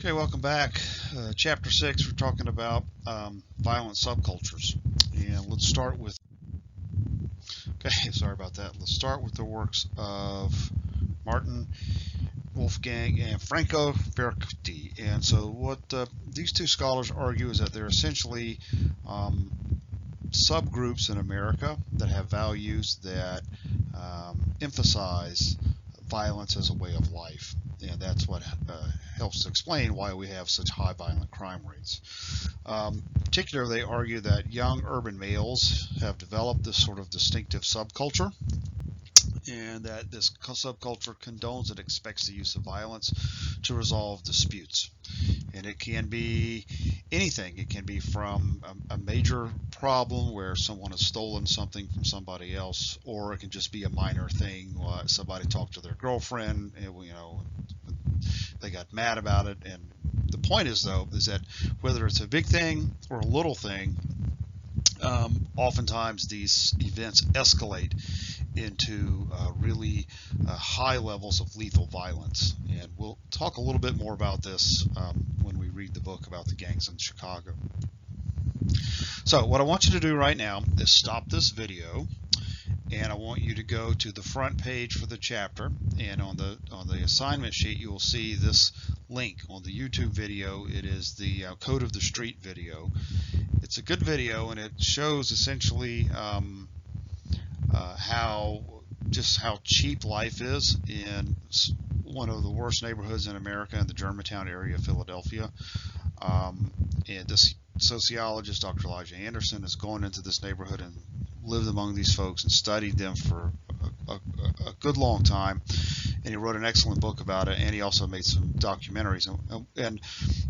Okay, welcome back. Chapter 6, we're talking about violent subcultures. And let's start with, sorry about that. Let's start with the works of Martin, Wolfgang, and Franco Vercuti. And so what these two scholars argue is that they're essentially subgroups in America that have values that emphasize violence as a way of life. And that's what helps to explain why we have such high violent crime rates. Particularly, they argue that young urban males have developed this sort of distinctive subculture, and that this subculture condones and expects the use of violence to resolve disputes. And it can be anything. It can be from a major problem where someone has stolen something from somebody else, or it can just be a minor thing. Somebody talked to their girlfriend, and, they got mad about it. And the point is, though, is that whether it's a big thing or a little thing, oftentimes these events escalate into really high levels of lethal violence. And we'll talk a little bit more about this when we read the book about the gangs in Chicago. So what I want you to do right now is stop this video, and I want you to go to the front page for the chapter, and on the assignment sheet you will see this link on the YouTube video. It is the Code of the Street video. It's a good video, and it shows essentially how cheap life is in one of the worst neighborhoods in America, in the Germantown area of Philadelphia. And this sociologist, Dr. Elijah Anderson, has gone into this neighborhood and lived among these folks and studied them for a good long time. And he wrote an excellent book about it, and he also made some documentaries. And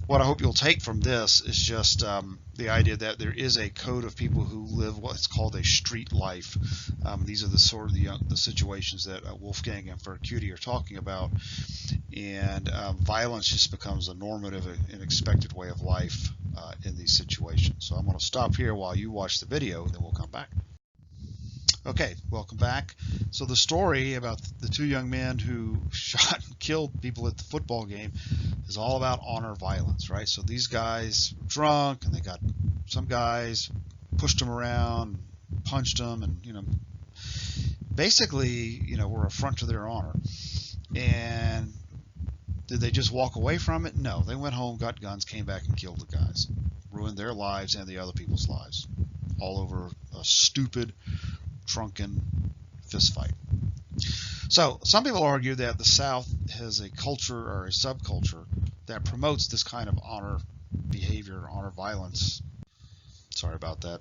what I hope you'll take from this is just the idea that there is a code of people who live what's called a street life. These are the sort of the situations that Wolfgang and Vercuti are talking about, and violence just becomes a normative and expected way of life in these situations. So I'm going to stop here while you watch the video, and then we'll come back. Okay, welcome back. So the story about the two young men who shot and killed people at the football game is all about honor violence, right? So these guys were drunk, and some guys pushed them around, punched them, and basically, were a affront to their honor. And did they just walk away from it? No, they went home, got guns, came back, and killed the guys, ruined their lives and the other people's lives, all over a stupid, drunken fist fight. So some people argue that the South has a culture or a subculture that promotes this kind of honor behavior, honor violence. Sorry about that.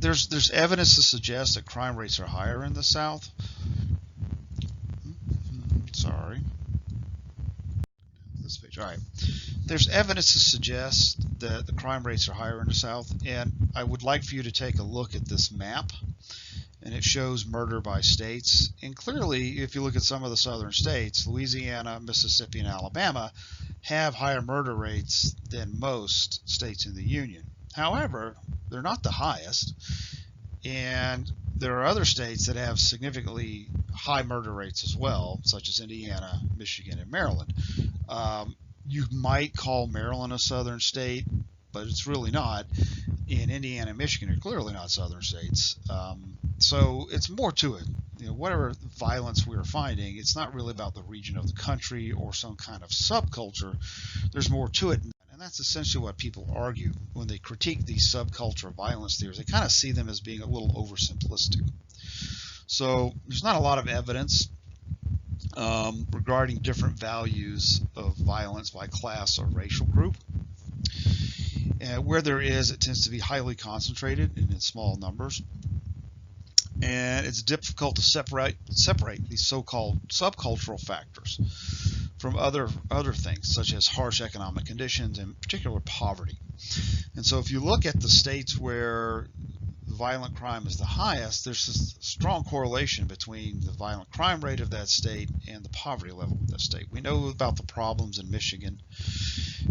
There's evidence to suggest that crime rates are higher in the South. Sorry. This page. All right. There's evidence to suggest that the crime rates are higher in the South, and I would like for you to take a look at this map, and it shows murder by states. And clearly, if you look at some of the southern states, Louisiana, Mississippi, and Alabama have higher murder rates than most states in the Union. However, they're not the highest, and there are other states that have significantly high murder rates as well, such as Indiana, Michigan, and Maryland. You might call Maryland a southern state, but it's really not. And Indiana and Michigan are clearly not southern states. So it's more to it. Whatever violence we are finding, it's not really about the region of the country or some kind of subculture. There's more to it. And that's essentially what people argue when they critique these subculture violence theories. They kind of see them as being a little oversimplistic. So there's not a lot of evidence regarding different values of violence by class or racial group. Where there is, it tends to be highly concentrated and in small numbers. And it's difficult to separate these so-called subcultural factors from other things, such as harsh economic conditions and particular poverty. And so if you look at the states where violent crime is the highest, there's a strong correlation between the violent crime rate of that state and the poverty level of that state. We know about the problems in Michigan.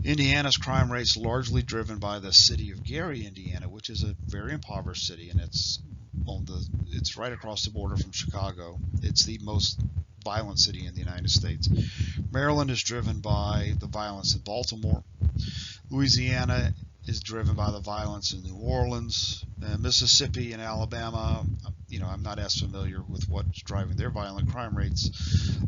Indiana's crime rate is largely driven by the city of Gary, Indiana, which is a very impoverished city, and it's right across the border from Chicago. It's the most violent city in the United States. Maryland is driven by the violence in Baltimore. Louisiana is driven by the violence in New Orleans. Mississippi and Alabama, I'm not as familiar with what's driving their violent crime rates.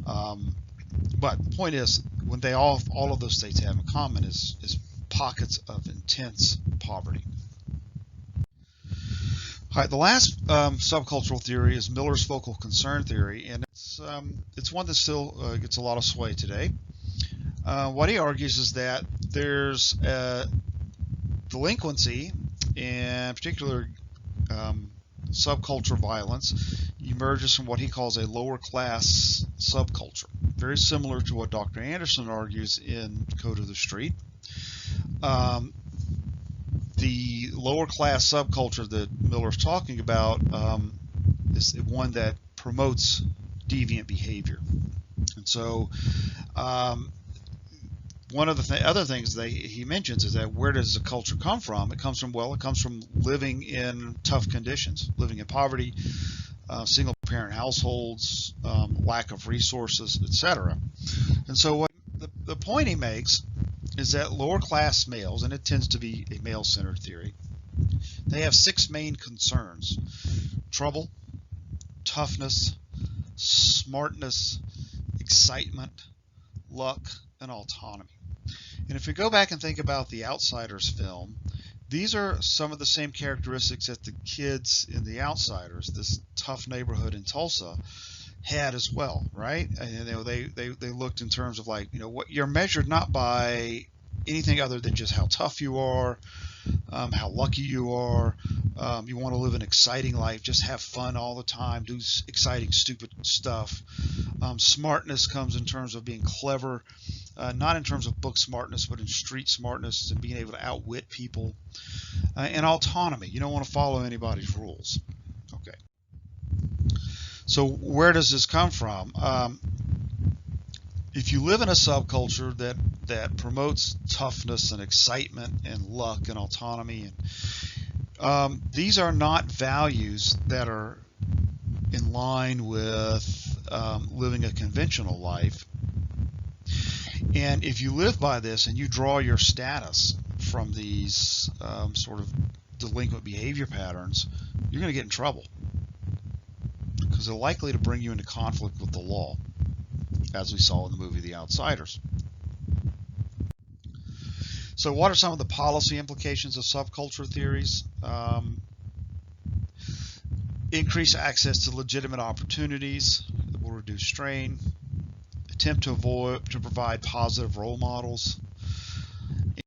But the point is, when they all of those states have in common is pockets of intense poverty. All right, the last subcultural theory is Miller's focal concern theory, and it's one that still gets a lot of sway today. What he argues is that there's delinquency, and particular subculture violence, emerges from what he calls a lower class subculture, very similar to what Dr. Anderson argues in Code of the Street. The lower class subculture that Miller's talking about is one that promotes deviant behavior. And so one of the other things that he mentions is that where does the culture come from? It comes from living in tough conditions, living in poverty, single parent households, lack of resources, etc. And so what the point he makes is that lower class males, and it tends to be a male-centered theory, they have 6 main concerns: trouble, toughness, smartness, excitement, luck, and autonomy. And if you go back and think about the Outsiders film, these are some of the same characteristics that the kids in the Outsiders, this tough neighborhood in Tulsa, had as well, right? And they looked in terms of what you're measured not by anything other than just how tough you are, how lucky you are. You want to live an exciting life, just have fun all the time, do exciting, stupid stuff. Smartness comes in terms of being clever, not in terms of book smartness, but in street smartness and being able to outwit people. And autonomy, you don't want to follow anybody's rules. Okay. So where does this come from? If you live in a subculture that promotes toughness and excitement and luck and autonomy, and these are not values that are in line with living a conventional life. And if you live by this and you draw your status from these sort of delinquent behavior patterns, you're going to get in trouble, because they're likely to bring you into conflict with the law, as we saw in the movie The Outsiders. So what are some of the policy implications of subculture theories? Increase access to legitimate opportunities that will reduce strain. Attempt to provide positive role models.